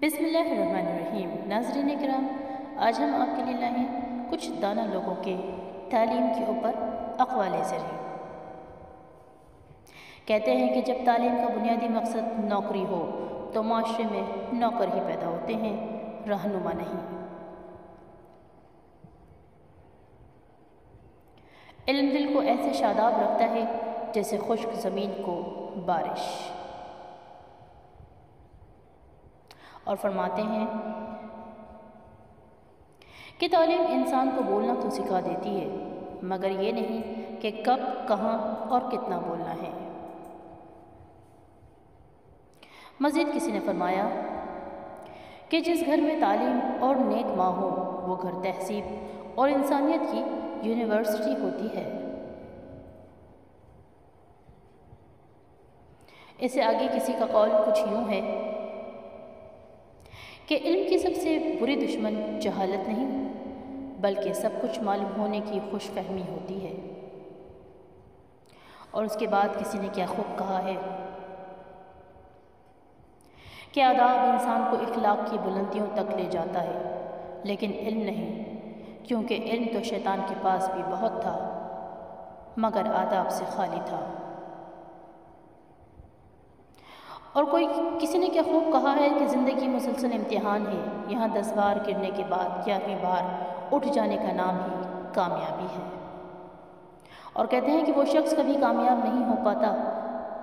بسم اللہ الرحمن الرحیم۔ ناظرین کرام، آج ہم آپ کے لیے لائے ہیں کچھ دانا لوگوں کے تعلیم کے اوپر اقوال زرعی۔ کہتے ہیں کہ جب تعلیم کا بنیادی مقصد نوکری ہو تو معاشرے میں نوکر ہی پیدا ہوتے ہیں، رہنما نہیں۔ علم دل کو ایسے شاداب رکھتا ہے جیسے خشک زمین کو بارش۔ اور فرماتے ہیں کہ تعلیم انسان کو بولنا تو سکھا دیتی ہے، مگر یہ نہیں کہ کب، کہاں اور کتنا بولنا ہے۔ مزید کسی نے فرمایا کہ جس گھر میں تعلیم اور نیک ماں ہو وہ گھر تہذیب اور انسانیت کی یونیورسٹی ہوتی ہے۔ اس سے آگے کسی کا قول کچھ یوں ہے کہ علم کی سب سے بری دشمن جہالت نہیں بلکہ سب کچھ معلوم ہونے کی خوش فہمی ہوتی ہے۔ اور اس کے بعد کسی نے کیا خوب کہا ہے کہ آداب انسان کو اخلاق کی بلندیوں تک لے جاتا ہے، لیکن علم نہیں، کیونکہ علم تو شیطان کے پاس بھی بہت تھا مگر آداب سے خالی تھا۔ اور کسی نے کیا خوب کہا ہے کہ زندگی مسلسل امتحان ہے، یہاں 10 بار گرنے کے بعد 11ویں بار اٹھ جانے کا نام ہی کامیابی ہے۔ اور کہتے ہیں کہ وہ شخص کبھی کامیاب نہیں ہو پاتا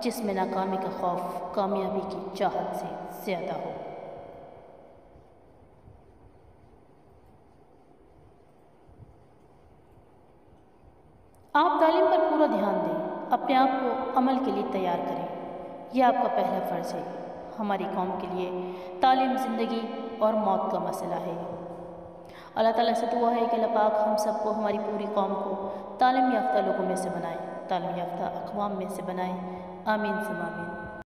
جس میں ناکامی کا خوف کامیابی کی چاہت سے زیادہ ہو۔ آپ تعلیم پر پورا دھیان دیں، اپنے آپ کو عمل کے لیے تیار کریں، یہ آپ کا پہلا فرض ہے۔ ہماری قوم کے لیے تعلیم زندگی اور موت کا مسئلہ ہے۔ اللہ تعالیٰ سے دعا ہے کہ اللہ پاک ہم سب کو، ہماری پوری قوم کو تعلیم یافتہ لوگوں میں سے بنائیں، تعلیم یافتہ اقوام میں سے بنائیں۔ آمین ثم آمین۔